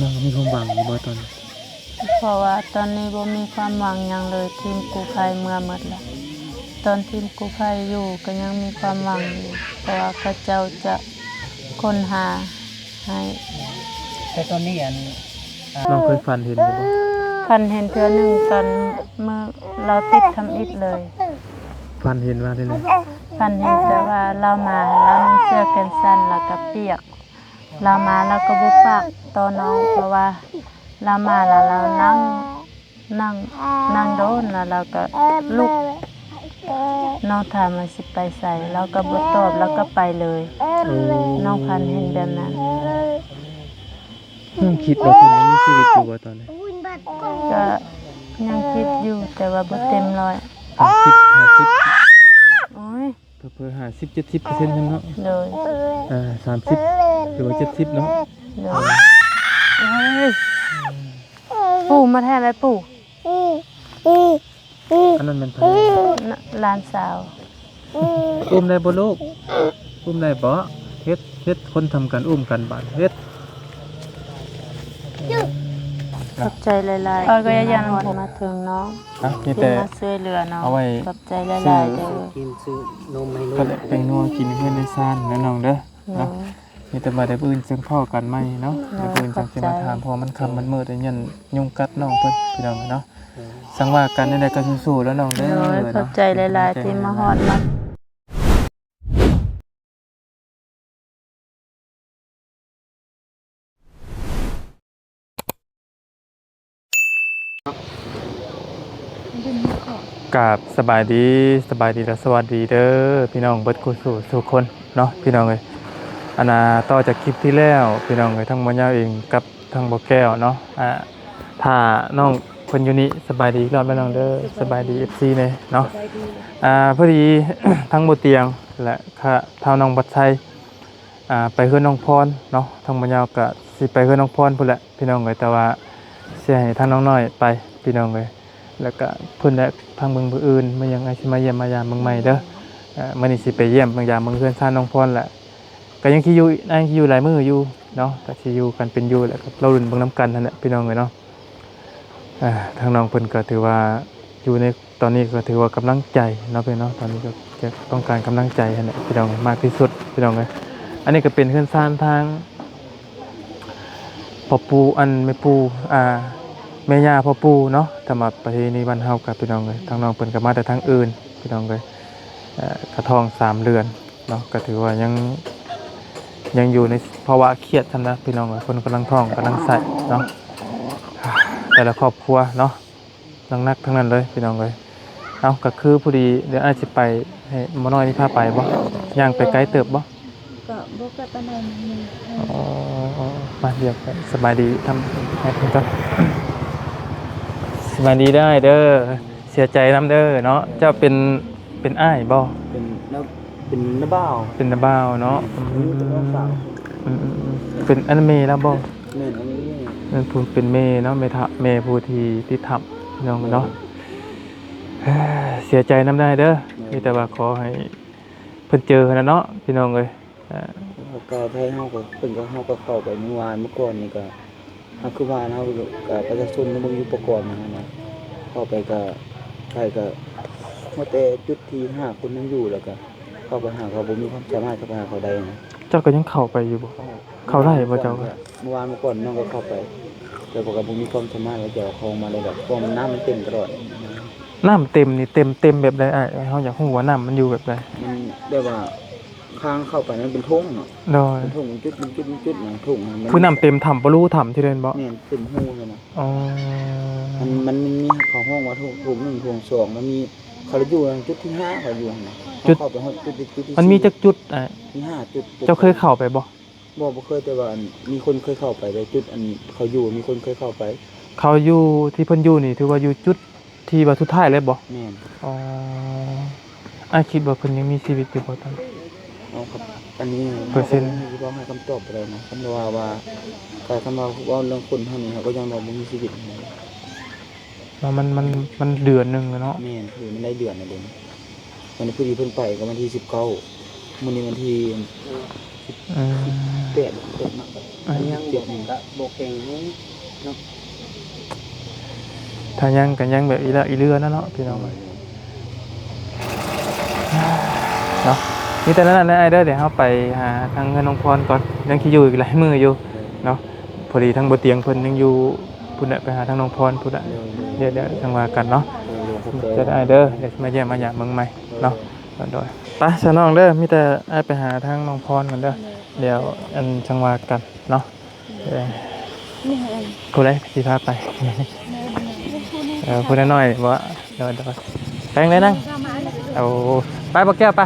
น้องมีความหวังอยู่บ่ตอนนี้เพราะว่าตอนนี้บ่มีความหวังหยังเลยทีมกู้ภัยเมื่อหมดแล้วตอนทีมกู้ภัยอยู่ก็ยังมีความหวังอยู่เพราะว่าเขาเจ้าจะค้นหาให้แต่ตอนนี้น้องเคยฝันเห็นบ่พันเห็นเทื่อหนึงตอนเมื่อเราติดทำอิฐเลย ฝันเห็นว่าได้เลย พันเห็นแต่ว่าเรามาเรามีเสื้อแขนสั้นแล้วก็เปียกเรามาแล้วก็บ่ปากต่อน้องเพราะว่าเรามาแล้วเรานั่งโดนแล้วเราก็ลุกน้องถามว่าสิไปใส่เราก็บ่ตอบแล้วก็ไปเลยน้องพันเห็นแบบนั้น น้องคิดว่าเพิ่นยังมีชีวิตอยู่บ่ตอนนี้ก็ยังคิดอยู่แต่ว่าบ่เต็มร้อย50โอ้ยเพิ่น50-70%เนาะเลย30หรือว่า70เนาะเลยโอ้ยปู่มาแทนอะไรปู่ อันนั้นมันไผ หลานสาว อุ้มได้บ่ลูกอุ้มได้บ่เฮ็ดคนทำกันอุ้มกันบาดเฮ็ด ขอบใจหลายๆก็ยังมาถึงน้อง มีแต่ มาช่วยเหลือน้อง เอาไว้ ขอบใจหลายๆเด้อ กินซื้อนมให้ลู ก็ ก ได้เป็นนัวกินเพื่อนในซ่านนะน้องเด้อเนาะมีแต่บ่ได้อื่นจึงพ่อกันไหมเนาะได้อื่นจังสิมาถามเพราะมันค่ำมันมืดได้ยันยุงกัดน้องเพิ่นพี่น้องเนาะสังว่ากันได้ก็สู้ๆแล้วน้องเด้อ ขอบใจหลายๆที่มาฮอดมา กราบสบายดีและสวัสดีเด้อพี่น้องเบิดคู่สู่ทุกคนเนาะพี่น้องเอ้ยต่อจากคลิปที่แล้วพี่น้องเอ้ยทั้งบ่ยาวเองกับทั้งบ่แก้วเนาะถ้าน้องเพิ่นอยู่นี่สบายดีอีกรอบแล้วน้องเด้อสบายดี FC เนาะพอดี ทั้งบ่เตียงและค่ะเท่าน้องบัดชัยไปเฮือนน้องพรเนาะทั้งบ่ยาวก็สิไปเฮือนน้องพรพุ่นแหละพี่น้องเอ้ยแต่ว่าสิให้ทางน้องน้อยไปพี่น้องเอ้ยแล้วก็เพิ่นและทางเมืองผู้อื่นมายังไงสิมาเยี่ยมมายามเมืองใหม่เด้อมื้อนี้สิไปเยี่ยมบางยามเมืองเฮือนซ่านน้องพรแหละก็ยังสิอยู่หลายมื้ออยู่เนาะก็สิอยู่กันเป็นอยู่แล้วก็เราลุ้นเบิ่งนํกันนั่นแหละพี่น้องเอ้ยเนาะทางน้องเพิ่นก็ถือว่าอยู่ในตอนนี้ก็ถือว่ากำลังใจเนาะพี่เนาะตอนนี้ก็จะต้องการกำลังใจนั่นแหละพี่น้องมากที่สุดพี่น้องเอ้ยอันนี้ก็เป็นเฮือนซ่านทางพ่อปู่อันแม่ปู่แม่ย่าพ่อปู่เนาะสำหรับประเพณีบ้านเฮากับพี่น้องเอ้ยทางน้องเพิ่นก็มาแต่ทางอื่นพี่น้องเอ้ยกระทอง3เดือนเนาะก็ถือว่ายังอยู่ในภาวะเครียดซั่นนะพี่น้องเอ้ยคนกำลังท้องกำลังใส่เนาะแต่ละครอบครัวเนาะหนักทั้งนั้นเลยพี่น้องเอ้ยเอาก็คือพอดีเดี๋ยวอาจสิไปให้หมอน้อยนี่พาไปบ่ย่างไปไกลเติบบ่ก็บ่กะปานนั้น อ๋อมาเดี๋ยวสบายดีทำให้เพิ่นก่อนสบายดีได้เด้อเสียใจนำเด้อเนาะเจ้าเป็นอ้ายบ่เป็นน้าบ่าว เป็นน้าบ่าวเนาะ เป็นน้าสาว เป็นอันเมแล้วบ่ แม่นอันนี้ นั่นพูดเป็นเมเนาะเมผู้ที่ทำน้องเนาะเสียใจนำได้เด้อมีแต่ว่าขอให้เพิ่นเจอนะเนาะพี่น้องเอ้ยก็ไทยเฮาก็เพิ่นก็เฮาก็เข้าไปเมื่อวานเมื่อก่อนนี่ก็คือว่าเฮาก็ประชาชนบ่มีอุปกรณ์นะเข้าไปก็ใครก็เมื่อแต่จุดที่5คนนั้นอยู่แล้วก็เข้าไปหาเขาบ่มีความสามารถเข้าไปหาเขาได้นะ เจ้าก็ยังเข้าไปอยู่บ่เข้าได้บ่เจ้า เมื่อวานเมื่อก่อนน้องก็เข้าไปแต่บอกว่าบ่มีความสามารถว่าจะเอาของมาเลยแบบเพราะมันน้ำมันเต็มตลอด น้ำเต็มนี่เต็มแบบใดอ้ายเฮาอยากฮู้ว่าน้ำมันอยู่แบบใดมันได้ว่าข้างเข้าไปนั้นเป็นทุ่งเนาะ โดย เป็นทุ่งเป็นจุดนะทุ่งนะ คือน้ำเต็มถ้ำบ่รู้ถ้ำที่เดินบ่ เนี่ยเป็นหูเลยนะ อ๋อ มันมีเขาห้องว่าทุ่ง1ทุ่ง2มันมีเขาอยู่จุดที่5เขาอยู่นะเข้าไปห้องจุดที่มันมีจักจุดอ้าย มี5จุด เจ้าเคยเข้าไปบ่บ่เคยแต่ว่ามีคนเคยเข้าไปแต่จุดอันเขาอยู่มีคนเคยเข้าไป เขาอยู่ที่เพิ่นอยู่นี่ถือว่าอยู่จุดที่ว่าสุดท้ายเลยบ่แม่น อ๋ออ้ายคิดว่าเพิ่นยังมีชีวิตอยู่บ่ตอน เอาครับอันนี้ เปอร์เซ็นต์ บ่ให้คำตอบอะไรนะคำว่าแต่คำว่าเรื่องคนเท่านี้ก็ยังบ่มีชีวิตนะ มันเดือนนึงแล้วเนาะ แม่นคือมันได้เดือนน่ะเด้วันนี้พอดีเพิ่นไปก็วันที่19มื้อนี้วันที่อืม8เนาะ ยังเจ็บก็บ่เก่งเนาะ ถ้ายังก็ยังแบบอีละอีเรือนั่นเนาะพี่น้องเอ้ยเนาะมีแต่นั้นนะไอ้เด้อเดี๋ยวเฮาไปหาทางเงินน้องพรก่อนยังสิอยู่อีกหลายมื้ออยู่เนาะพอดีทางบ่เตียงเพิ่นยังอยู่พุ่นน่ะไปหาทางน้องพรพุ่นน่ะเดี๋ยวทางว่ากันเนาะจะได้เด้อเดี๋ยวมาเยี่ยมมาหยามเมืองใหม่เนาะโดยไปซะน้องเด้อมีแต่ไอ้ไปหาทางน้องพรก่อนเด้อเดี๋ยวอันจังว่ากันเนาะผู้ใดสิพาไปผู้น้อยๆบ่เดี๋ยวแปลงเลยนั่งเอาไปบ่แก้วไป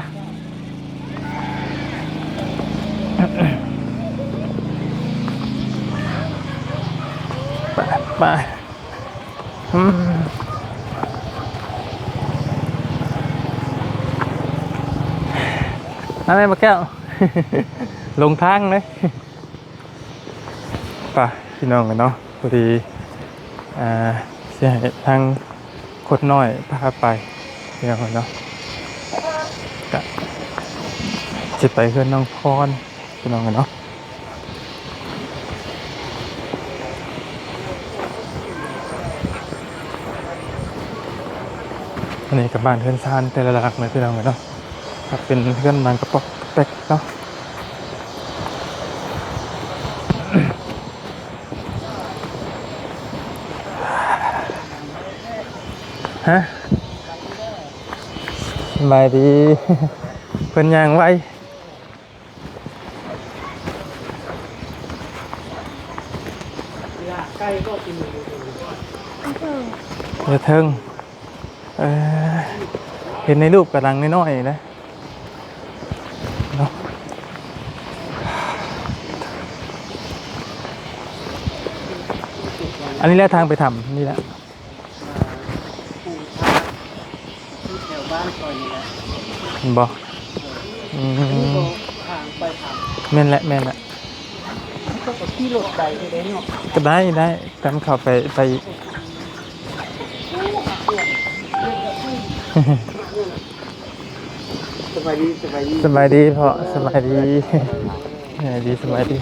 ไปอะไรบ่แก้ว ลงทางเลยป่ะพี่น้องกันเนาะพอดีเสียทางโคตรน้อยพาไปพี่น้องกันเนาะก็จะไปเพื่อนน้องพรพี่น้องกันเนาะอันนี้กับบ้านเพื่อนซานแต่ละหลักเลยพี่น้องกันเนาะครับเป็นเพื่อนบ้านกระป๋อกกระแป๊กเนาะฮะสบายดี เพิ่นย่างไว้อย่าเทิงเห็นในรูปกระดังน้อยๆนะเนาะอันนี้แหละทางไปทำนี่แหละบอกแม่นแหละก็ขี่รถได้ได้เนาะ ก็ได้ตามเขาไปสบายดี สบายดีเพราะสบายดีสบายดี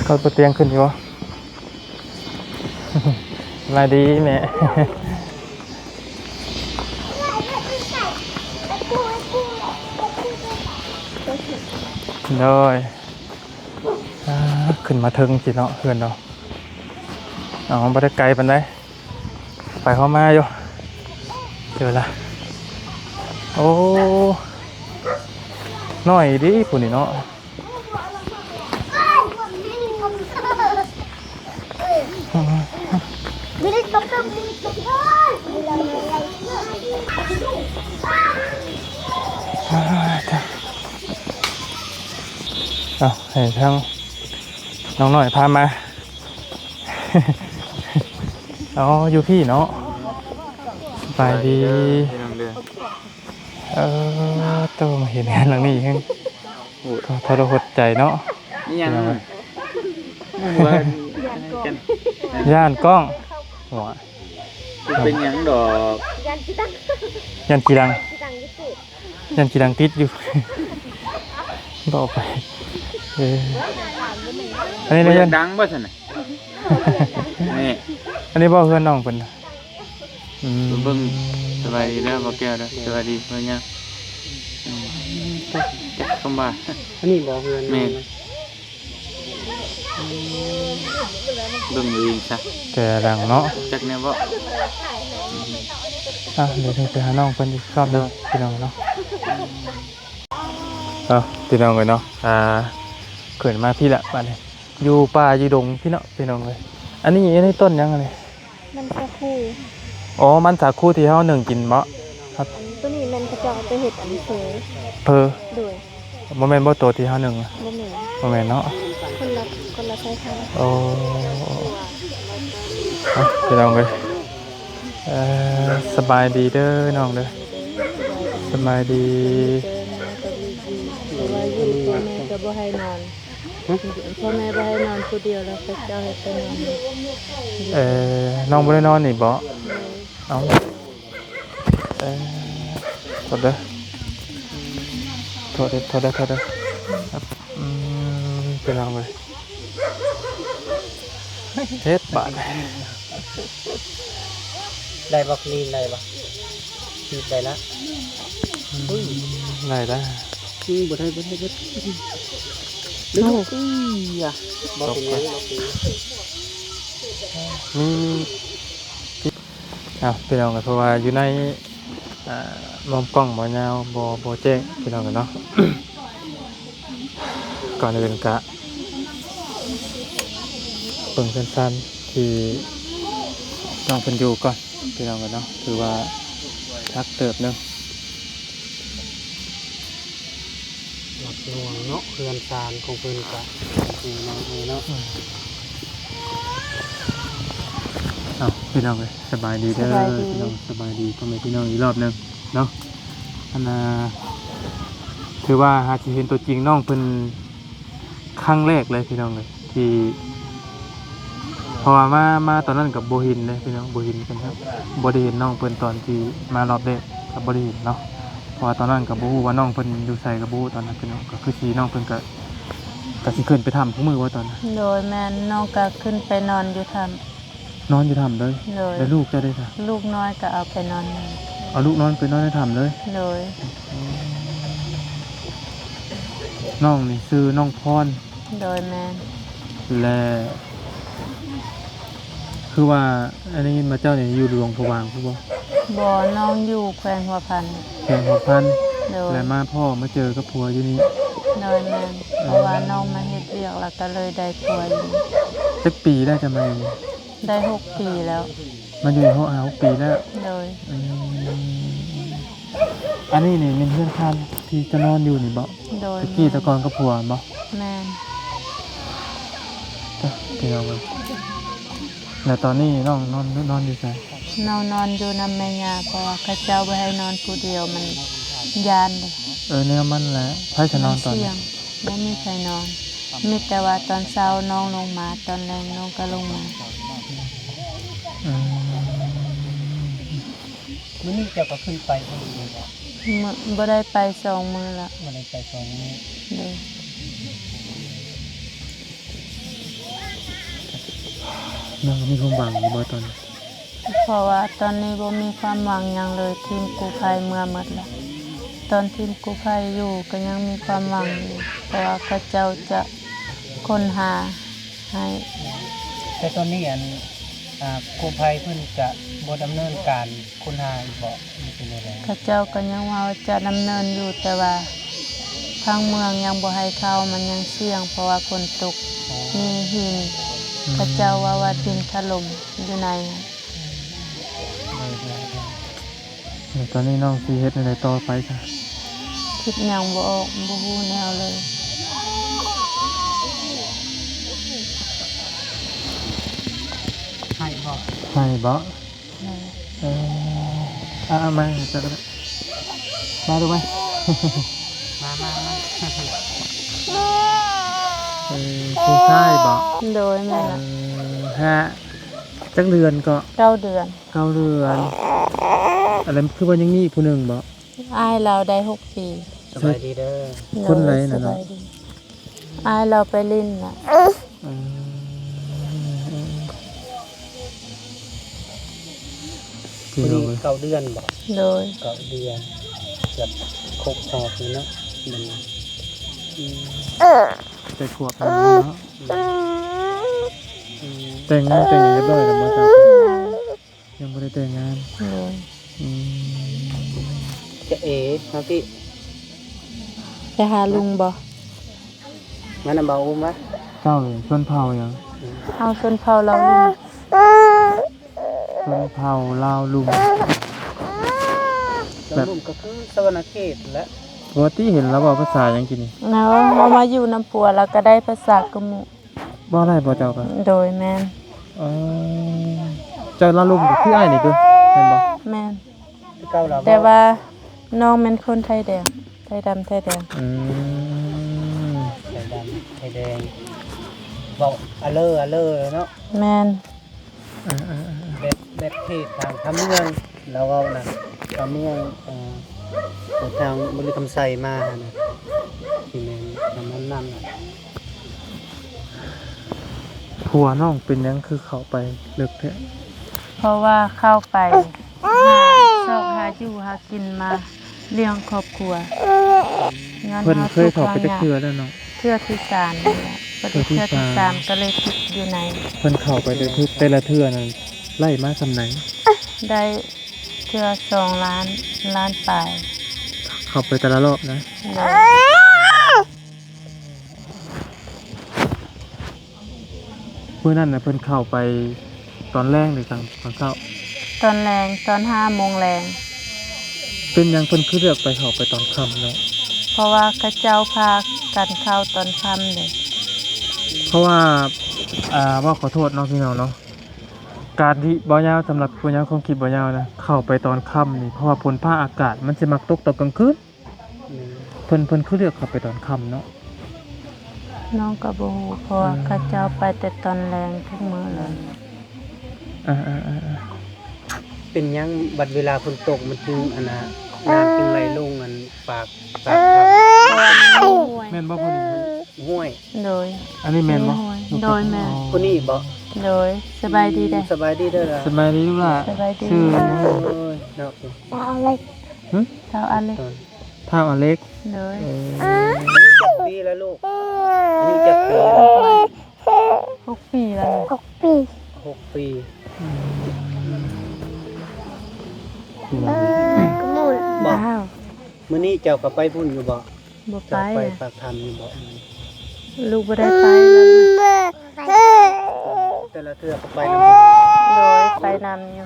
เขาตัวเตียงขึ้นอยู่วะ สบายดีแม่โดยขึ้นมาถึงสิเนาะเพื่อนเราบ่ได้ไกลปานใดไปเข้ามาอยู่เจอละโอ้น้อยดิผู้นี่เนาะให้ทางน้องหน่อยพามา อยู่พี่เนาะสบายดีโตมาเห็นงานหลังนี้ยังทรหดใจเนาะนี่ยังย่านกล้องหัวเป็นยังดอกยันกีดังติดอยู่ บอกไปอันนี้ยันดังบ่ซั่นน่ะนี่อันนี้บ่เพื่อนน้องเพิ่นเบิ่งสบายดีแล้วบ่แก้วเด้อสบายดีเพิ่นยังจักคำว่าอันนี้บ่เพื่อนแม่เบิ่งเองซะแต่ดังเนาะจักแนวบ่เดี๋ยวไปหาน้องเพิ่นอีกรอบเด้อพี่น้องเนาะพี่น้องเลยเนาะเกิดมาพี่ละบ้านนี้อยู่ป่าอยู่ดงพี่น้องเลยอันนี้ต้นยังไงมันสาคูมันสาคูที่เขาหนึ่งกินเมาะครับตัวนี้มันกระจอกไปเห็ดอันเพอด้วยโมเมนต์บ่ตัวที่เขาหนึ่งโมเมนต์เนาะคนละใช้ทางพี่น้องเลยสบายดีเด้อน้องเด้อสบายดีว่าอยู่ตัวแม่ก็บ่ให้นอน พ่อแม่บ่ให้นอนผู้เดียวแล้วเขาเจ้าให้ไปนอน น้องบ่ได้นอนนี่บ่ เลย เอ้าโทษเด้อโทษเด้อครับเป็นเอาไปเฮ็ดบาด ได้บ่คลีนได้บ่คิดได้ละอุ้ย ได้ได้ บ่ได้ลึกอ่ะบ่เป็นหยังบ่เป็น พี่น้องกันเพราะว่าอยู่ในมุมกล้องบ่ยาวบ่แจ้งพี่น้องกันเนาะ ก่อนอื่นกะเบิ่งสั้นๆที่น้องเพิ่นอยู่ก่อนพี่น้องกันเนาะถือว่าทักเติบหนึง หลักหน่วงเนาะเพื่อนซานของเพิ่นก็คือน้องเนาะ พี่น้องเลยสบายดีเด้อพี่น้องสบายดีพ่อแม่พี่น้องอีกรอบหนึงเนาะอันถือว่าหาสิเห็นตัวจริงน้องเพิ่นครั้งแรกเลยพี่น้องเลยที่เพอมาตอนนั้นกับโบหินเลยพี่น้องโบหินกันครับบ่ได้เห็นน้องเพิ่นตอนที่มารอบแรกกับบ่ได้เห็นเนาะเพราะว่าตอนนั้นกับบ่ฮู้ว่าน้องเพิ่นอยู่ไสกับบ่ฮู้ตอนนั้นพี่น้องก็คือสิน้องเพิ่นก็สิขึ้นไปทำทุกมื้อว่าตอนนั้น โดยแม่น้องก็ขึ้นไปนอนอยู่ท นอนอยู่ทำเลย ำโดย แล้วลูกจะได้ค่ะ ลูกน้อยก็เอาไปนอน เอาลูกนอนไปนอนในทำเลย โดย น้องนี่ซื้อน้องพร โดยแม่ และคือว่าอันนี้มาเจ้าเนี่ยอยู่หลวงพระวางผู้บ่ บ่น้องอยู่แขวงหัวพัน เพียง6,000 โดย และมาพ่อมาเจอกับผัวอยู่นี่ โดยแม่เพราะว่าน้องมาเฮ็ดเวียกแล้วก็เลยได้ผัวอยู่ จักปีได้จะมา ได้6 ปีแล้ว มันอยู่ห้อง6 ปีแล้ว โดย อันนี้นี่เป็นเพื่อนท่านที่จะนอนอยู่นี่บ่ โดย ตะกี้ตะกอนกับผัวบ่ แม่ จ้ะพี่น้องเอ้ยแล้วตอนนี้น้องนอนอยู่ไส น้องนอนอยู่นำแม่ย่าเพราะว่าเขาเจ้าบ่ให้นอนผู้เดียวมันยานเลย แนวมันแหละไผจะนอนตอน เสี่ นี้ ยงบ่มีใครนอนมีแต่ว่าตอนเช้าน้องลงมาตอนแรงน้องก็ลงมา อืม มื้อนี้เจ้าก็ขึ้นไปเพิ่นบ่ บ่ได้ไป2 มื้อละ บ่ได้ไป2มื้อ โดย น้องมีความหวังอยู่บ่ตอนนี้ เพราะว่าตอนนี้บ่มีความหวังหยังเลยทีมกู้ภัยเมื่อหมดแล้วตอนทีมกู้ภัยอยู่ก็ยังมีความหวังอยู่เพราะว่าเขาเจ้าจะค้นหาให้ แต่ตอนนี้กู้ภัยเพิ่นจะบ่ดำเนินการค้นหาอีกบ่มันเป็นจังได๋ เขาเจ้าก็ยังว่าจะดำเนินอยู่แต่ว่าทางเมืองยังบ่ให้เข้ามันยังเสี่ยงเพราะว่าฝนตกมีหินเขาเจ้าว่าดินถล่มอยู่ใน ตอนนี้น้องสิเฮ็ดในต่อไปจ้ะ คิดหยังบ่ออกบ่ฮู้แนวเลย ให้บ่ ให้บ่มาจะก็ได้มาดูไหม มา ผู้ชายบ่ โดยแม่น่ะ จักเดือนก็ 9 เดือน 9 เดือนอะไรคือว่ายังมีอีกผู้หนึงบ่ อ้ายเราได้6 ปี สบายดีเด้อ คนไหนน่ะเนาะ สบายดีอ้ายเราไปลิ้นน่ะ พี่ มื้อ น้อ นี้ ง 9เดือนบ่ โดย 9เดือนเกือบครบหอบเลยเนาะมัน ใจขวบแล้วเนาะแต่งงานเรียบร้อยแล้วบ่จ๊ะยังบ่ได้แต่งงาน โดย จะเอ๋ครับพี่ ไปหาลุงบ่ มานำเบาอุ้มวะ เจ้าเลยชนเผ่าหยัง เอาชนเผ่าเราลุง ชนเผ่าลาวลุง แล้วนุ่มก็คือสวรรณเขตและ ปกติเห็นแล้วบ่ภาษาหยังกินนี่ เนาะเรามาอยู่น้ำปัวแล้วก็ได้ภาษากะหมุ บ่ได้บ่เจ้าก็ โดยแม่น เจ้าลาวลุงก็คืออ้ายนี่เด้อแม่นบ่ แม่น ที่เก่าเรา แต่ว่าน้องเป็นคนไทยแดงไทยดำไทยแดง ไทยดำไทยแด แดงบอกอะเลอเนาะ แม่น แบบเทศทางคำเมืองแล้วก็นะคำเมืองทางบริคำไซมานะที่แม่นำนั่นน่ะ ผัวน้องเป็นหยังคือเขาไปเลิกแท้ เพราะว่าเข้าไปหาซอกหาอยู่หากินมาเลี้ยงครอบครัวย้อน เพิ่น หา เคยเข้าไปจัก ทุ เทื่อแล้วเนาะ เทื่อที่สามนี่แหละพอดีเทื่อที่สามก็เลยติดอยู่ใน เพิ่นเข้าไปแต่ทุกแต่ละเทื่อนั้นไล่มาซำไหน ได้เทื่อ2 ล้านปลาย เข้าไปแต่ละรอบนะ เลย มื้อนั้นน่ะเพิ่นเข้าไปตอนแรกหรือตอนเช้า ตอนแรงตอน5 โมงแรง เป็นหยังเพิ่นคือเลือกไปเข้าไปตอนค่ำเนาะ เพราะว่าเขาเจ้าพากันเข้าตอนค่ำเลย เพราะว่าว่าขอโทษเนาะพี่น้องเนาะการที่บ่ยาวสำหรับผู้ยาวคงคิดบ่ยาวนะเข้าไปตอนค่ำนี่เพราะว่าฝนฟ้าอากาศมันสิมักตกตอนกลางคืนเพิ่นคือเลือกเข้าไปตอนค่ำเนาะ น้องก็บ่ฮู้เพราะว่าเขาเจ้าไปแต่ตอนแรงทุกมื้อเลย อ่า เป็นหยังบัดเวลาฝนตกมันจึงอันน่ะน้ำจึงไหลลงอันปากครับ เพราะว่ามันมีห้วย แม่นบ่ผู้นี้ ห้วย โดย อันนี้แม่นบ่ โดยแม่ คนนี้บ่ โดยสบายดีเด้อ สบายดีเด้อล่ะ สบายดีลูกล่ะ สบายดี ชื่อ โอ้ยเนาะ หึ เท่าอันเลย ท้าวอเล็ก โดย อันนี้จักปีแล้วลูกอันนี้จักปีแล้ว 6 ปีแล้วนี่ 6 ปี บ่ อ้าว มื้อนี้เจ้าก็ไปพุ่นอยู่บ่ บ่ไป เจ้าไป อะ ปากธรรมอยู่บ่ ลูกบ่ได้ไปแล้วนะ แต่ละเทื่อก็ไปนำ โดยไปนำอยู่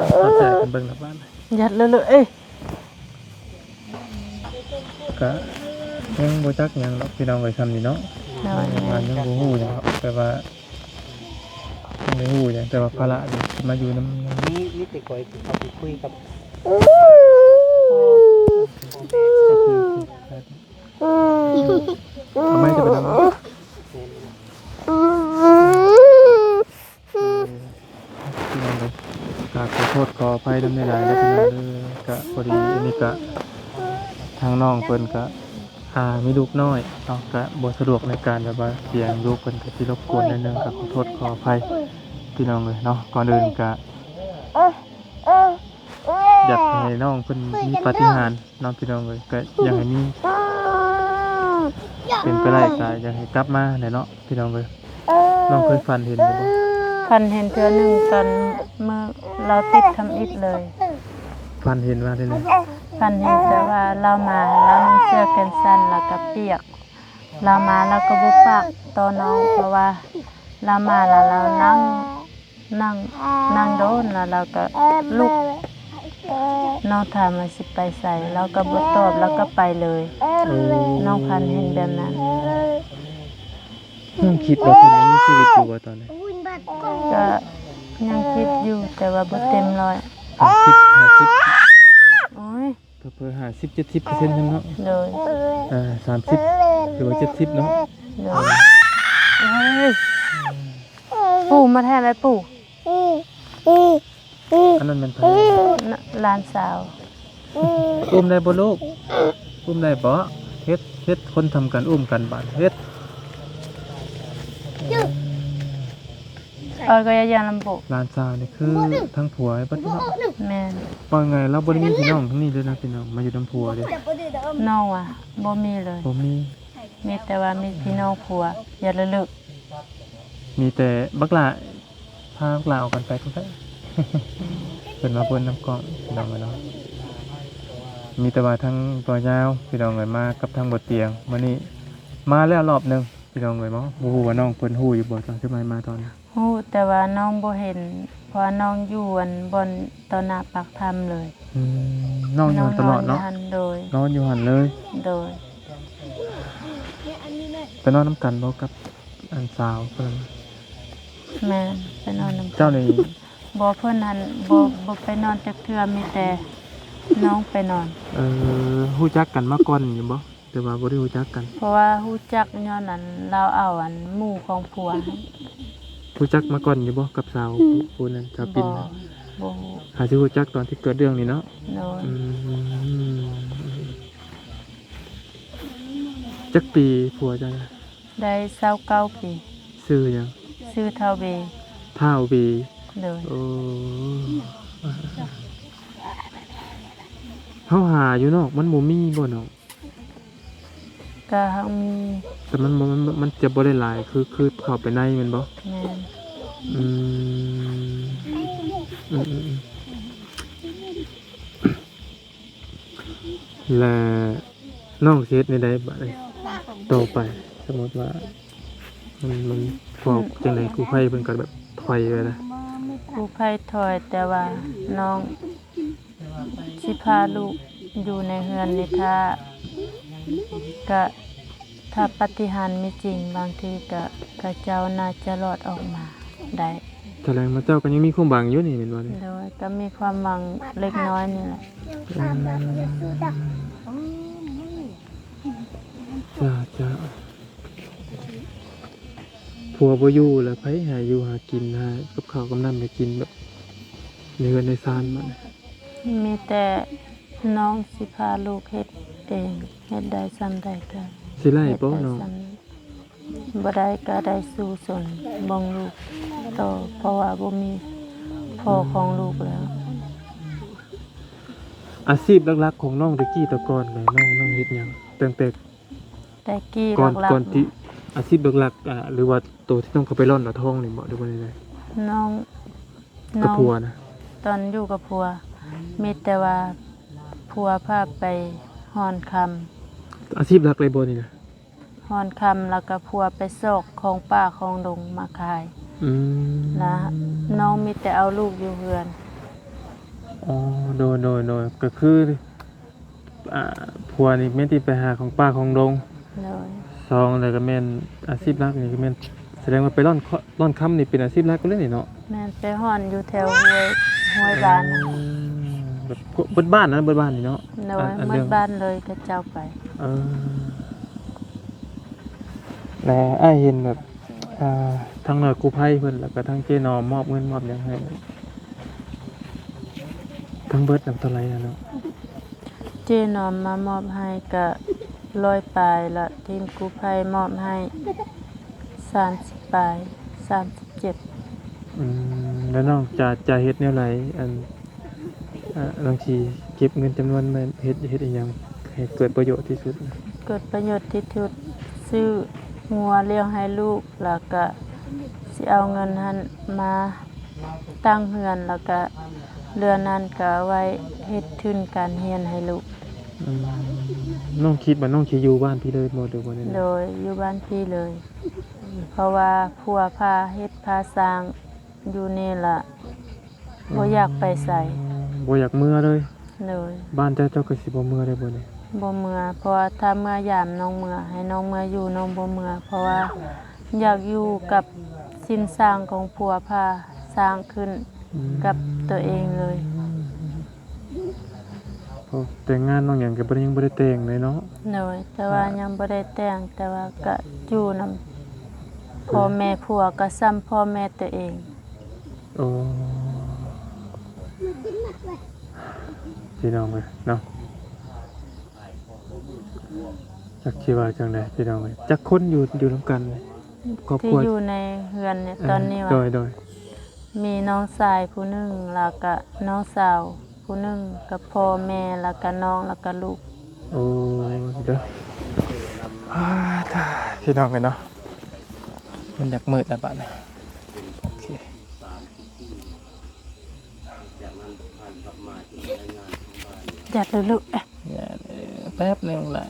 เข้าใจกันเบิ่งกับบ้าน ยัดเลยเอ้ย ก็ยังบ่จักหยังหรอกพี่น้องเอ้ยทำนี่เนาะ โดย งานยังบ่ฮู้หยังครับแต่ว่ายังไม่ฮู้หยังแต่ว่าภาระนี่มาอยู่นำ นี่ติคอยเขาไปคุยกับ เอาไม้จะไปนำพี่น้องเลยก็ขอโทษขออภัยนำในหลายแล้วพี่น้องเด้อก็พอดีอันนี้ก็ทางน้องเพิ่นก็มีลูกน้อยเนาะก็บ่สะดวกในการแบบว่าเสียงลูกเพิ่นก็สิรบกวนนิดนึงก็ขอโทษขออภัยพี่น้องเลยเนาะก่อนอื่นก็อยากให้น้องเพิ่นมีปาฏิหาริย์เนาะพี่น้องเลยก็อยากให้มีเป็นไปได้ก็อยากให้กลับมาแหละเนาะพี่น้องเลยน้องเคยฝันเห็นอยู่บ่ พันเห็นเทื่อหนึงตอนเมื่อเราติดทำอิฐเลย ฝันเห็นว่าได้เลย พันเห็นแต่ว่าเรามาเรานุ่งเสื้อแขนสั้นแล้วก็เปียกเรามาแล้วก็บ่ปากต่อน้องเพราะว่าเรามาแล้วเรานั่งโดนแล้วเราก็ลุกน้องถามว่าสิไปใส่เราก็บ่ตอบแล้วก็ไปเลย น้องพันเห็นแบบนั้น น้องคิดว่าเพิ่นยังมีชีวิตอยู่บ่ตอนนี้ ก็ยังคิดอยู่แต่ว่าบ่เต็มร้อย 50 โอ้ย เพิ่น50 70%จังเนาะ โดย 30หรือว่า70เนาะ โดยโอ้ยปู่มาแทนอะไรปู่ อันนั้นมันไผ หลานสาว อุ้มได้บ่ลูกอุ้มได้บ่เฮ็ดคนทำกันอุ้มกันบาดเฮ็ด ก็ยังลำบาก หลานสาวนี่คือทั้งผัวไอ้บัดเนาะ แม่น ว่าไงเราบ่ได้มีพี่น้องทั้งนี้เลยนะพี่น้องมาอยู่นํผัวเด้ น้องอ่ะบ่มีเลย บ่มี มีแต่ว่ามีพี่น้องผัวอย่าระลึก มีแต่บักหลาพาบักหลาออกกันไปก็ได้ เพิ่นมาเพิ่นนำกล้องพี่น้องเนาะมีแต่ว่าทั้งตัวยาวพี่น้องเอ้ยมากับทางบ่เตียงมื้อนี้มาแล้วรอบหนึงพี่น้องเอ้ยบ่ฮู้ว่าน้องเพิ่นฮู้อยู่บ่ตอนที่มาตอนนี้ ฮู้แต่ว่าน้องบ่เห็นเพราะว่าน้องอยู่อันบนต่อหน้าปากถ้ำเลย น้องอยู่ตลอดเนาะ ยู่หันโดย นอนอยู่หั่นเลย โดย ไปนอนน้ำกันบ่กับอันสาวเพิ่น แม่นไปนอนนำ เจ้านี่ บ่เพิ่นหันบ่ไปนอนจักเทื่อมีแต่น้องไปนอน ฮู้จักกันมาก่อนอยู่บ่ แต่ว่าบ่ได้รู้จักกัน เพราะว่าฮู้จักย้อนนั้นเราเอาอันหมู่ของผัวให้ รู้จักมาก่อนอยู่บ่กับสาวผู้นั้นสาวปิ่น บ่ น่ะ บ่ฮู้ หาสิรู้จักตอนที่เกิดเรื่องนี้เนาะ โดย อืมจักปีผัวเจ้าน่ะ ได้29ปี ชื่อหยัง ชื่อเท่าเบ ท้าวบี โดย โอ้เฮาหาอยู่นอกมันบ่มีบ่เนาะ ก็หังมี แต่มันจะบ่ได้หลายคือเข้าไปในแม่นบ่ แม่น อืมอืมอืมและน้องเฮ็ดในใดบัดนี้ต่อไป สมมุติว่ามันพอจังได๋กู้ภัยเพิ่นก็แบบถอยไปนะ ผู้ภัยถอยแต่ว่าน้องสิพาลูกอยู่ในเฮือนนี่ถ้าปาฏิหาริย์มีจริงบางทีก็เจ้าน่าจะรอดออกมาได้ แสดงว่าเจ้าก็ยังมีความหวังอยู่นี่แม่นบ่นี่ โดยก็มีความหวังเล็กน้อยนี่แหละ จ้าผัวบ่อยู่แล้วไผหาอยู่หากินหากับข้าวกับน้ำให้กินแบบในเรือนในซานบัดนี้ มีแต่น้องสิพาลูกเฮ็ดเองเฮ็ดได้ซ้ำใดก็ สิไล่ เฮ็ด บ่ ได้ เนาะ ซ้ำบ่ได้ก็ได้สู้สนบ่งลูกต่อเพราะว่าบ่มีพ่อของลูกแล้ว อาชีพหลักๆของน้องตะกี้แตะก่อนเลยน้องเฮ็ดหยังตั้งแต่ แต่กี้ ก่อน หลัก ก่อนที่อาชีพหลักๆหรือว่าตัวที่ต้องเข้าไปร่อนเอาทองนี่บ่ได้บ่ได้เลย ๆน้อง กับผัวนะ ตอนอยู่กับผัวมีแต่ว่าผัวพาไปฮ้อนคำ อาชีพหลักเลยบ่นี่นะ ฮ้อนคำแล้วก็ผัวไปซอกของป่าของดงมาขาย อืม นะน้องมีแต่เอาลูกอยู่เฮือน อ๋อโดยก็คือผัวนี่แม่นที่ไปหาของป้าของดง เลย ซองแล้วก็แม่นอาชีพหลักนี่ก็แม่นแสดงว่าไปร่อนค้ำนี่เป็นอาชีพหลักก็เลยนี่เนาะ แม่นไปฮ้อนอยู่แถวห้วยบ้านน่ะ แบบเบิดบ้านนะเบิดบ้านนี่เนาะ เลย อัน หม เรื่ ด อง บ้านเลยก็เจ้าไป เออและอ้ายเห็นแบบทางหน่วยกู้ภัยเพิ่นแล้วก็ทางเจนอมอบเงินมอบหยังให้ทั้งเบิดนำเท่าไหร่เนาะ เจนอมมามอบให้ก็100ปลายละทีมกู้ภัยมอบให้30ปลาย37 แล้วน้องจะเฮ็ดแนวไหนบางทีเก็บเงินจำนวนมาเฮ็ดอีหยังให้เกิดประโยชน์ที่สุดนะ เกิดประโยชน์ที่สุดซื้องัวเลี้ยงให้ลูกแล้วก็สิเอาเงินหันมาตั้งเฮือนแล้วก็เรือนั้นก็เอาไว้เฮ็ดทุนการเรียนให้ลูก น้องคิดว่าน้องสิอยู่บ้านพี่เลยบ่หรือบ่ได้ โดยอยู่บ้านพี่เลย เพราะว่าผัวพาเฮ็ดพาสร้างอยู่นี่ล่ะบ่อยากไปใส่ บ่อยากเมื่อเลย เลย บ้านเจ้าก็สิบ่เมื่อได้บ่นี่ บ่เมื่อเพราะว่าถ้าเมื่อยามน้องเมื่อให้น้องเมื่ออยู่น้องบ่เมื่อเพราะว่าอยากอยู่กับสินสร้างของผัวพาสร้างขึ้นกับตัวเองเลย เพราะแต่งงานน้องหยังก็ยังบ่ได้แต่งเลยเนาะ เลยแต่ว่ายังบ่ได้แต่งแต่ว่าก็อยู่นำพ่อแม่ผัวก็ซ้ำพ่อแม่ตัวเอง โอ้พี่น้องเอ้ยเนาะจักสิว่าจังได๋พี่น้องเอ้ยจักคนอยู่นำกันครอบค ที่ รัว อยู่ในเฮือนเนี่ยตอนนี้ว่า โดย มีน้องชายผู้หนึ่งแล้วก็น้องสาวผู้หนึ่งกับพ่อแม่แล้วก็น้องแล้วก็ลูก โอ้เด้อพี่น้องกันเนาะมันอยากมืดแล้วบัดนี้โอเค อยากเลยลูก แป๊บนึงล่ะ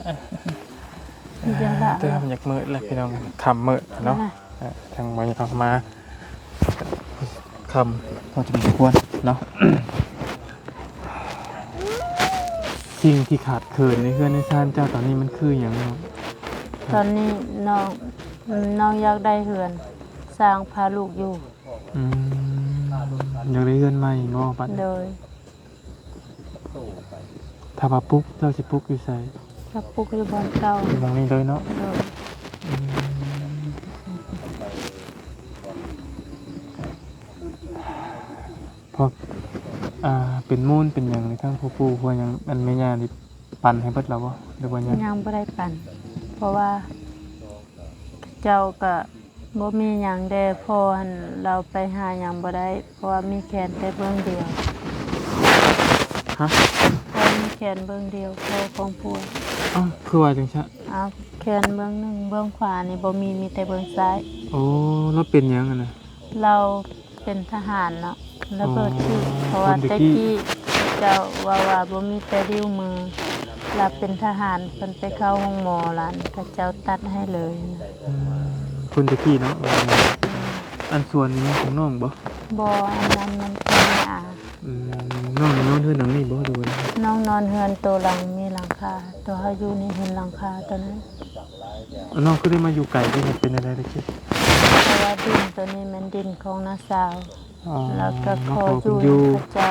ยังละ เติมอยากมืดแล้วพี่น้องคำมืดเนาะทางมันเอามาคำพอจะมีควรเนาะ สิ่งที่ขาดเขินในเพื่อนในชานเจ้าตอนนี้มันคืออย่างเนาะ ตอนนี้น้องอยากได้เฮือน สร้างพาลูกอยู่ อยากได้เพื่อนใหม่เนาะปัด โดย ถ้าว่าปุ๊กเจ้าสิปุ๊กอยู่ใส่ กับปลูกอยู่บ้านเก่า อยู่หม้องนี้เลยเนาะ โดย พอเป็นมูลเป็นหยังในทั้งผู้ปู่ผู้หยังอันแม่ย่านี่ปั่นให้เบิดแล้วบ่หรือว่าหยัง ยังบ่ได้ปั่นเพราะว่าเจ้าก็บ่มีหยังแด่พอหั่นเราไปหาหยังบ่ได้เพราะว่ามีแขนแต่เบื้องเดียว ฮะ พอมีแขนเบื้องเดียวพอของผัว เอ้าคือว่าจังซะ เอาแขนเบื้องหนึงเบื้องขวานี่บ่มีแต่เบื้องซ้าย โอ้แล้วเป็นหยังอะน่ะ เราเป็นทหารเนาะระเบิดที่ อ๋อ เพราะว่า คนตะ แต่ กี้ กี้เจ้าว่าบ่มีแต่ริ้วมือเราเป็นทหารเพิ่นไปเข้าห้องหมอหลานก็เจ้าตัดให้เลยนะ คนตะกี้เนาะอันส่วนนี้ของน้องบ่ บ่อันนั้นมันเป็นอา น้องนี่นอนเฮือนหลังนี่บ่ดูนะ น้องนอนเฮือนตัวหลังมีหลังคาตัวเฮาอยู่ในเฮือนหลังคาตัวนั้น น้องคือได้มาอยู่ไกลได้เป็นอะไรได้คิด เพราะว่าดินตัวนี้มันดินของน้าสาว อ๋อ แล้วก็ข น้อง อ ขอ อ เพิ่นอยู่ ยู่พระเจ้า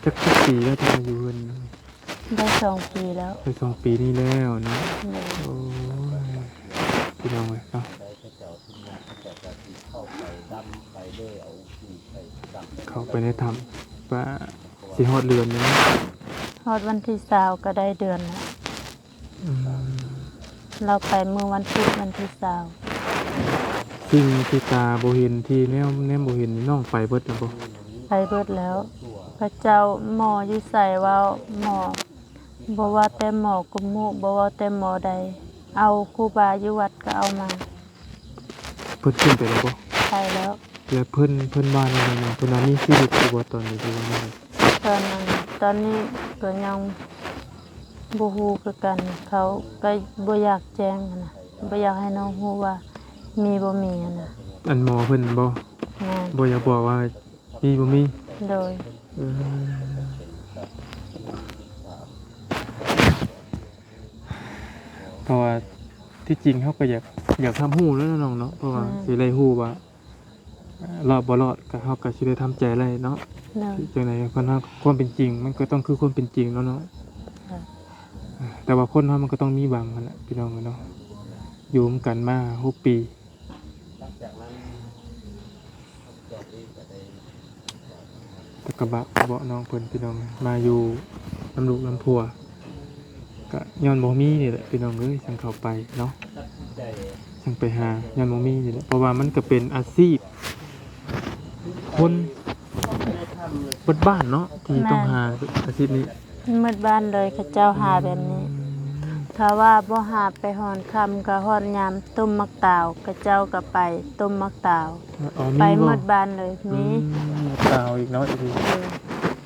จักปีแล้วที่มาอยู่เฮือน ได้2 ปีแล้ว ไป2 ปีนี้แล้วเนาะ เลย โอ้ยพี่น้องเอ้ยเนาะเข้าไปในถ้ำว่าสิฮอดเรือนนี่ ฮอดวันที่20ก็ได้เดือนแล้ว อืม เราไปเมื่อวันพุธวันที่20 สิ่งที่ตาบ่เห็นที่แนมบ่เห็นนี่น้องไปเบิดแล้วบ่ ไปเบิดแล้ว พระเจ้าหมออยู่ใส่ว่าหมอบ่ว่าแต่หมอกุมุบ่ว่าแต่หมอใด เอาครูบาอยู่วัดก็เอามา เพิ่นขึ้นไปแล้วบ่ ไปแล้ว แล้วเพิ่นว่าแนวนั้นเพิ่นว่ามีชีวิตอยู่บ่ตอนนี้คือว่าแนวใด ตอนนี้ก็ยังบ่ฮู้คือกัน เขาก็บ่อยากแจ้งหั้นนะบ่อยากให้น้องฮู้ว่ามีบ่มีหั้นนะ อันหมอเพิ่นบ่ แม่น บ่อยากบอกว่ามีบ่มี โดย เออเพราะว่าที่จริงเขาก็อยากทำฮู้แล้วเนาะน้องเนาะเพราะว่าสิได้ฮู้ว่ารอดบ่รอดก็เฮาก็สิได้ทำใจได้เนาะ โดย จังได๋เพราะว่าความเป็นจริง มันก็ต้องคือความเป็นจริงเนาะเนาะ ค่ะ แต่ว่าคนเฮามันก็ต้องมีบางนั่นแหละพี่น้องเนาะอยู่ร่วมกันมา6 ปีแต่กระบะเบาะน้องเพิ่นพี่น้องมาอยู่ลำลูกลำพัวก็ย้อนบ่มีนี่แหละพี่น้องเอ้ยสั่งเข้าไปเนาะสั่งไปหาย้อนบ่มีนี่แหละเพราะว่ามันก็เป็นอาชีพคนเบิดบ้านเนาะที่ต้องหาอาชีพนี้ มืดบ้านเลยเขาเจ้าหาแบบนี้ ถ้าว่าบ่หาไปหอนค่ำก็ฮอดยามต้มมักตาวเขาเจ้าก็ไปต้มมักตาว อ๋อ ไป มีบ่ มืดบ้านเลยมี มะกราวอีกเนาะอีกที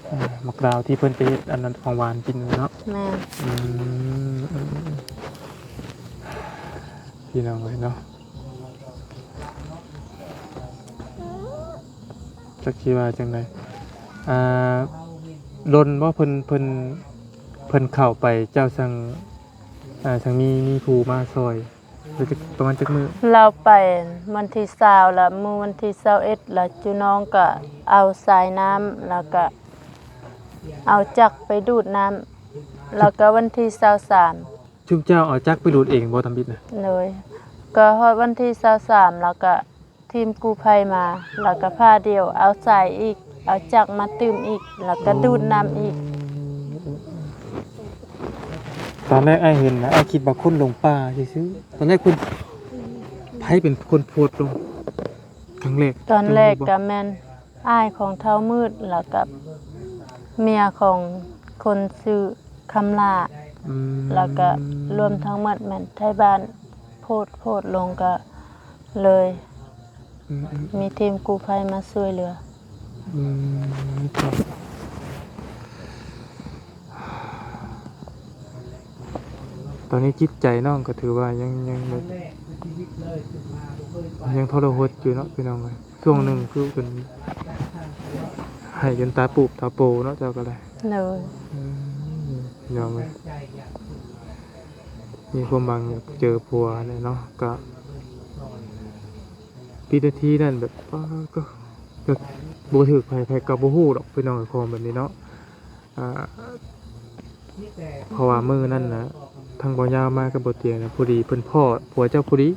เออ มะกราวที่เพิ่นไปเฮ็ดอันนั้นของหวานกินเนาะ แม่ อืมพี่น้องเลยเนาะจักสิว่าจังไดลนบ่เพิ่นเข้าไปเจ้าสั่งสั่งมีผู้มาซอยหรือจักประมาณจักมื้อ เราไปวันที่20แล้วมื้อวันที่21แล้วจุน้องก็เอาสายน้ำแล้วก็เอาจักรไปดูดน้ำแล้วก็วันที่23 ชุมเจ้าเอาจักรไปดูดเองบ่ทำบิดน่ะ เลยก็ฮอดวันที่23แล้วก็ทีมกู้ภัยมาแล้วก็พาเดียวเอาสายอีกเอาจักรมาตื้มอีกแล้วก็ดูดน้ำอีก ตอนแรกไอ้เห็นนะไอ้คิดว่าคนลงป่าซื่อๆตอนแรกคนไผเป็นคนโพสต์ลงครั้งแรก ตอนแรกก็แม่นอ้ายของเท้ามืดแล้วก็เมียของคนชื่อคำลา อืม แล้วก็รวมทั้งหมดแม่นไทยบ้านโพดลงก็เลย อืม มีทีมกู้ภัยมาช่วยเหลือ อืมครับตอนนี้จิตใจน้องก็ถือว่ายังแบบยังทรหดอยู่เนาะพี่น้องเลยช่วงหนึ่งคือเป็นให้จนตาปูบตาโปเนาะเจ้าก็เลย เลย พี่น้องเลยมีความบางอยากเจอผัวเนี่ยเนาะก็ปีนาทีนั่นแบบก็บ่ถือไผกับบ่ฮู้ดอกพี่น้องของแบบนี้เนาะ เพราะว่ามื้อนั้นน่ะทางบ่ยาวมากับบ่เตียงน่ะผู้ดีเพิ่นพ่อผัวเจ้าผู้ดี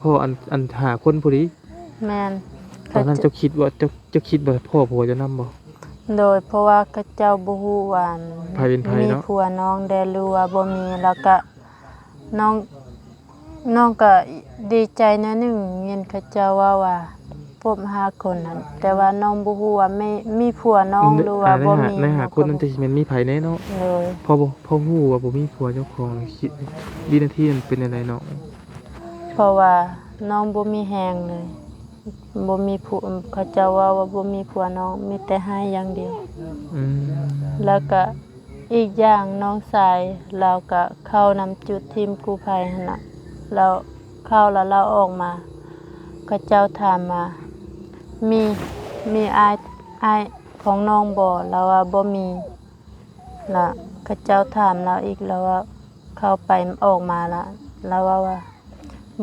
พ่ออันหาคนผู้ดี แม่น ตอนนั้นเจ้าคิดว่าเจ้าคิดว่าพ่อผัวจะนำบ่ โดยเพราะว่าเขาเจ้าบ่ฮู้ว่า ไผเป็นไผ มี เนาะ ผัวน้องได้รู้ว่าบ่มีแล้วก็น้องก็ดีใจนะหนึงเห็นเขาเจ้าว่าพบ5คนนั้นแต่ว่าน้องบ่ฮู้ว่าไม่มีผัวน้องหรือว่าบ่มี ในหาคนนั้นจะสิแม่นมีไผแน่เนาะ เลย พอฮู้ว่าบ่มีผัวเจ้าของคิดวินาทีนั้นเป็นจังไดเนาะ เพราะว่าน้องบ่มีแฮงเลยบ่มีผัวเขาเจ้าว่าบ่มีผัวน้องมีแต่ให้อย่างเดียว อืม แล้วก็อีกอย่างน้องสายเราก็เข้านำจุดทีมกู้ภัยหั่นน่ะเราเข้าแล้วเราออกมาเขาเจ้าถามมามีอายของน้องบ่เราว่าบ่มีล่ะเขาเจ้าถามเราอีกแล้วว่าเข้าไปออกมาละเราว่า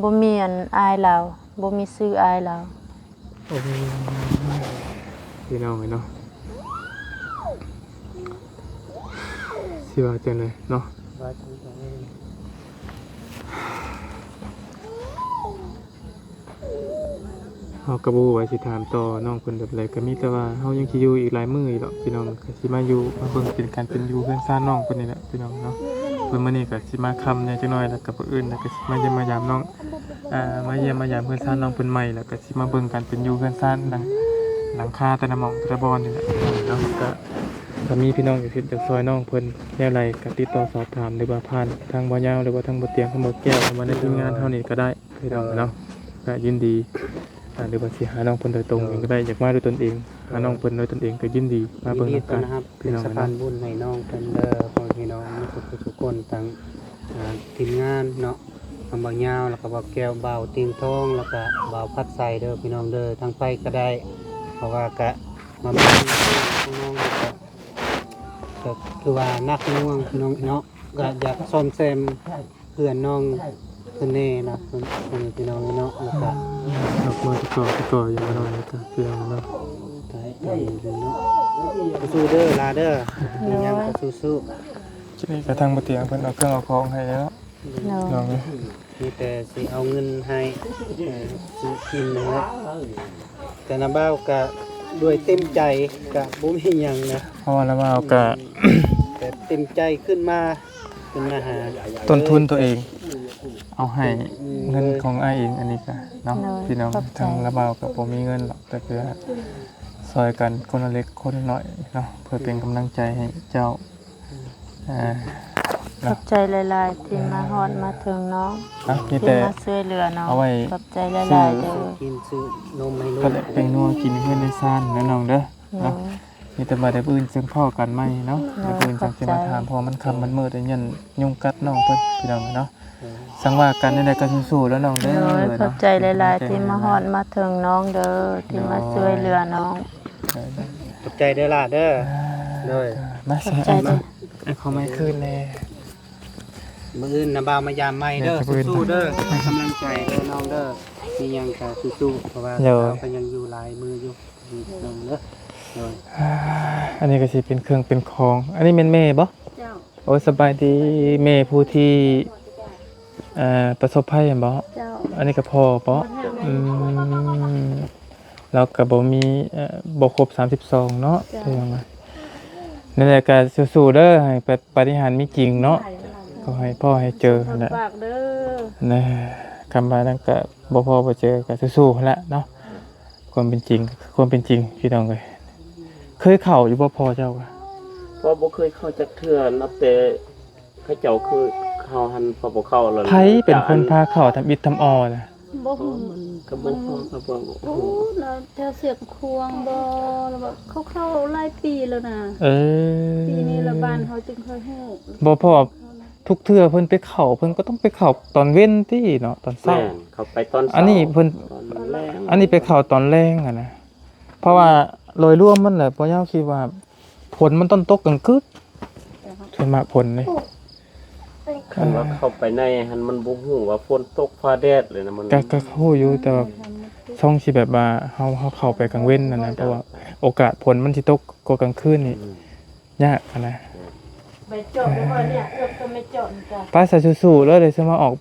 บ่มีอันอายเราบ่มีชื่ออายเรา โอ้พี่น้องเนาะสิว่าจังไดเนาะ ว่าจังซั่น เฮาก็บ่ฮู้ว่าสิถามต่อน้องเพิ่นแบบไรก็มีแต่ว่าเฮายังสิอยู่อีกหลายมื้ออีกดอกพี่น้องก็สิมาอยู่มาเบิ่งเป็นการเป็นอยู่เพื่อนซ่านน้องเพิ่นนี่แหละพี่น้องเนาะเพิ่นมื้อนี้ก็สิมาค่ำแหน่จักหน่อยแล้วก็ผู้อื่นแล้วก็สิมาเยี่ยมมายามน้องมาเยี่ยมมายามเพื่อนซ่านน้องเพิ่นใหม่แล้วก็สิมาเบิ่งการเป็นอยู่เพื่อนซ่านหลังคาแต่ละหม่องแต่ละบอนนี่แหละเนาะก็ถ้ามีพี่น้องอยู่ที่จากซอยน้องเพิ่นแนวใดก็ติดต่อสอบถามหรือว่าผ่านทางบ่ยาวหรือว่าทางบ่เตียงทางบ่แก้วมาในทีมงานเฮานี่ก็ได้พี่น้องเนาะก็ยินดี หรือว่าสิหาน้องเพิ่นโดยตรงเองก็ได้อยากมาด้วยตนเองหาน้องเพิ่นโดยตนเองก็ยินดีมาเบิ่ง ยินดี นำ ต้ กั อน น รับเป็ พี่ น น้อง สะพานบุญให้น้องเพิ่นเด้อพ่อพี่น้องทุกคนทั้งทีมงานเนาะทางบ่าวยาวแล้วก็บ่าวแก้วบ่าวติงทองแล้วก็บ่าวพัดใส่เด้อพี่น้องเด้อทางไปก็ได้เพราะว่าก็มาเบิ่งของน้องก็คือว่านักน่วงพี่น้องเนาะก็อยากซ่อมแซมเพื่อนน้องเพิ่นแน่นะเพิ่นพี่น้องเนาะแล้วก็ ดอกไม้ที่ก่ออย่างน้อยแล้วก็พี่น้องเนาะ สู้เด้อลาเด้อมีหยังก็สู้ ทีนี้ก็ทางบ่เตียงเพิ่นเอาเครื่องเอาของให้แล้ว เนาะ น้องเอ้ย ๆมีแต่สิเอาเงินให้ซื้อกินนะครับแต่น้าบ่าวก็ด้วยเต็มใจก็บ่มีหยังนะ เพราะว่าแล้วว่าเอาก็ แต่เต็มใจขึ้นมาหา ต้นทุนตัวเอง เอาให้เงินของอ้ายเองอันนี้ก็เนาะพี่น้องทางระเบาก็บ่มีเงินหรอกแต่เพื่อซอยกันคนละเล็กคนละน้อยเนาะเพื่อเป็นกำลังใจให้เจ้าขอบใจหลายๆที่มาฮอดมาถึงน้อง มี ที่ แต่ มาช่วยเหลือน้อง เอาไว้ ขอบใจหลายๆเด้อ กินซื้อนมให้ลู ก็ ก ได้เป็นนัวกินเพื่อนในซ่านนะน้องเด้อ เนาะ เนาะมีแต่บ่ได้อื่นจึงพ่อกันไหมเนาะได้อื่นจังสิมาถามเพอมันค่ำมันมืดได้ยันยุงกัดน้องเพิ่นพี่น้องเนาะสังว่ากันในใดก็สู้ๆแล้วน้องเด้อ โอ้ยข เนาะ อบใจหลายๆที่มาฮอดมาถึงน้องเด้อที่มาช่วยเหลือน้อง ขอบใจเด้อล่ะเด้อเด้อ มา ขอบใจเด้อ เขาไม่คืนแน่ มื้ออื่นน้าบ่าวมายามใหม่เด้อสู้ๆเด้อให้กำลังใจเด้อน้องเด้อมีหยังก็สู้ๆเพราะว่าเราก็ยังอยู่หลายมืออยู่น้องเด้อเด้อ อันนี้ก็สิเป็นเครื่องเป็นของ อันนี้แม่นแม่บ่ เจ้า โอ้ยสบายดีแม่ผู้ที่ประสบภัยบ่ เจ้า อันนี้ก็พ่อบ่แล้วก็บ่มีบ่ครบ32เนาะเพิ่นว่านั่นแหละก็สู้ๆเด้อให้ปาฏิหาริย์มีจริงเนาะก็ให้พ่อให้เจอนั่นแหละ ฝากเด้อ นะคำว่านั้นก็บ่พอบ่เจอก็สู้ๆนั่นแหละเนาะความเป็นจริงพี่น้องเอ้ยเคยเข้าอยู่บ่พอเจ้าก็ เพราะบ่เคยเข้าจักเทื่อนับแต่เขาเจ้าคือเข้าหันพอบ่เข้าแล้ว ไผเป็นคนพาเข้าทำอิฐทำออน่ะ บ่ฮู้ ก็บ่เข้าก็บ่ โอ้แล้วแถวเสียงควงบ่แล้วแบบเขาเข้าหลายปีแล้วนะ เออ ปีนี้ละบ้านเขาจึงค่อยฮู้ บ่พอทุกเทื่อเพิ่นไปเข้าเพิ่นก็ต้องไปเข้าตอนเว้นติเนาะตอนเช้า แม่นเข้าไปตอน อันนี้เพิ่น ตอนแรง อันนี้ไปเข้าตอนแรงอะนะเพราะว่าโดยรวมมันแหละบ่ยาวคิดว่าผลมันต้องตกกลางคืนส่วนมากผลนี่ คันว่าเข้าไปในหันมันบ่ฮู้ว่าฝนตกฟ้าแดดเลยนะมัน ก็ฮู้อยู่แต่ว่าช่องสิแบบว่าเฮาเข้าไปกลางเว้นนั่นนะเพราะว่าโอกาสผลมันสิตกกว่ากลางคืนนี่ยากอะนะ ไปจอดแล้วบ่เนี่ยเอื้อก็ไม่จอดจ้ะ ป้าใส่สู้ๆแล้วเดี๋ยวจะมาออก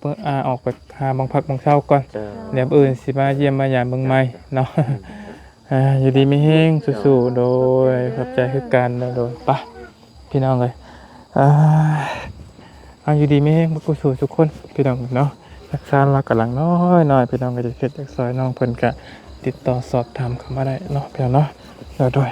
ออกไปหาบางพักบางเช้าก่อน เจ้า เดี๋ยวอื่นสิมาเยี่ยมมายามเบิ่งใหม่เนาะอยู่ดีมีแฮงสู้ๆโดยขอบใจคือกันโดยไปพี่น้องเลยอยู่ดีมีแฮงบ่กูสู้ทุกคนพี่น้องเนาะรักษาเรากำลังน้อยพี่น้องก็จะเฮ็ดจากซอยน้องเพิ่นก็ติดต่อสอบถามเข้ามาได้เนาะพี่น้องเนาะโดย